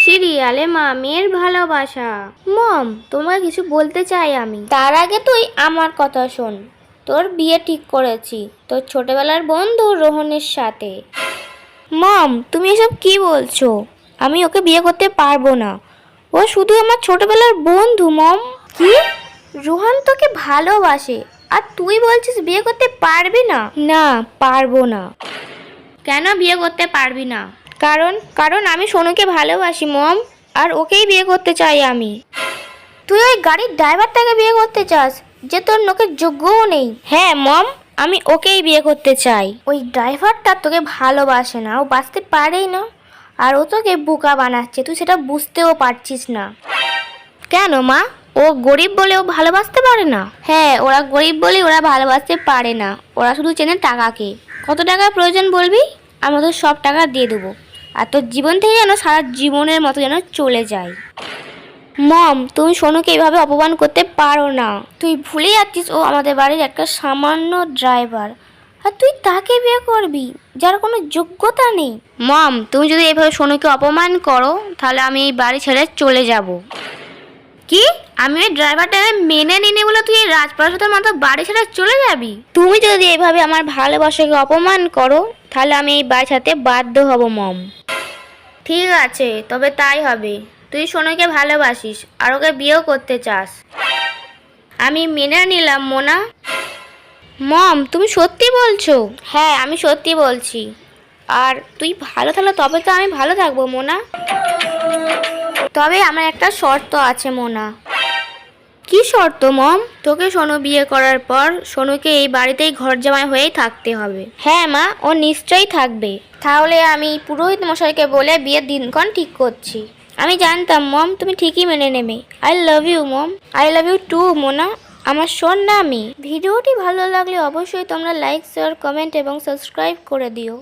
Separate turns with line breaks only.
সিরিয়ালে মামের ভালোবাসা। মম, তোমায় কিছু বলতে চাই আমি। তার আগে তুই আমার কথা শোন। তোর বিয়ে ঠিক করেছি তোর ছোটবেলার বন্ধু রোহনের সাথে। মম, তুমি এসব কি বলছো? আমি ওকে বিয়ে করতে পারবো না। ও শুধু আমার ছোটবেলার বন্ধু। মম, কি? রোহন তোকে ভালোবাসে আর তুই বলছিস বিয়ে করতে পারবি না? না, পারবো না। কেন বিয়ে করতে পারবি না? কারণ আমি সোনুকে ভালোবাসি মম, আর ওকেই বিয়ে করতে চাই আমি। তুই ওই গাড়ির ড্রাইভারটাকে বিয়ে করতে চাস যে তোর নোকের যোগ্যও নেই? হ্যাঁ মম, আমি ওকেই বিয়ে করতে চাই। ওই ড্রাইভারটা তোকে ভালোবাসে না, ও বাঁচতে পারেই না, আর ও তোকে বোকা বানাচ্ছে, তুই সেটা বুঝতেও পারছিস না। কেন মা, ও গরিব বলে ও ভালোবাসতে পারে না? হ্যাঁ, ওরা গরিব বলে ওরা ভালোবাসতে পারে না, ওরা শুধু চেনে টাকাকে। কত টাকার প্রয়োজন বলবি, আমরা তো সব টাকা দিয়ে দেবো, আর তোর জীবন থেকে যেন সারা জীবনের মতো যেন চলে যায়। মম, তুমি সোনুকে এইভাবে অপমান করতে পারো না। তুই ভুলে যাচ্ছিস ও আমাদের বাড়ির একটা সামান্য ড্রাইভার, আর তুই তাকে বিয়ে করবি যার কোনো যোগ্যতা নেই। মম, তুমি যদি এইভাবে সোনুকে অপমান করো তাহলে আমি এই বাড়ি ছেড়ে চলে যাব। কি? আমি ওই ড্রাইভারটাকে মেনে নিনি বলে তুই এই রাজপ্রাসাদের মতো বাড়ি ছেড়ে চলে যাবি? তুমি যদি এইভাবে আমার ভালোবাসাকে অপমান করো তাহলে আমি এই বাড়ি ছাড়তে বাধ্য হব মম। ঠিক আছে, তবে তাই হবে। তুই সোনুকে ভালোবাসিস আর ওকে বিয়েও করতে চাস, আমি মেনে নিলাম মোনা। মম, তুমি সত্যি বলছো? হ্যাঁ, আমি সত্যি বলছি। আর তুই ভালো থাকলে তবে তো আমি ভালো থাকবো মোনা। তবে আমার একটা শর্ত আছে মোনা। কি শর্ত মম? তোকে সোনু বিয়ে করার পর সোনুকে এই বাড়িতেই ঘর জামাই হয়েই থাকতে হবে। হ্যাঁ মা, ও নিশ্চয়ই থাকবে। তাহলে আমি পুরোহিত মশাইকে বলে বিয়ের দিনক্ষণ ঠিক করছি। আমি জানতাম মম, তুমি ঠিকই মেনে নেবে। I love you mom. I love you too Mona, আমার শোন না আমি। ভিডিওটি ভালো লাগলে অবশ্যই তোমরা লাইক, শেয়ার, কমেন্ট এবং সাবস্ক্রাইব করে দিও।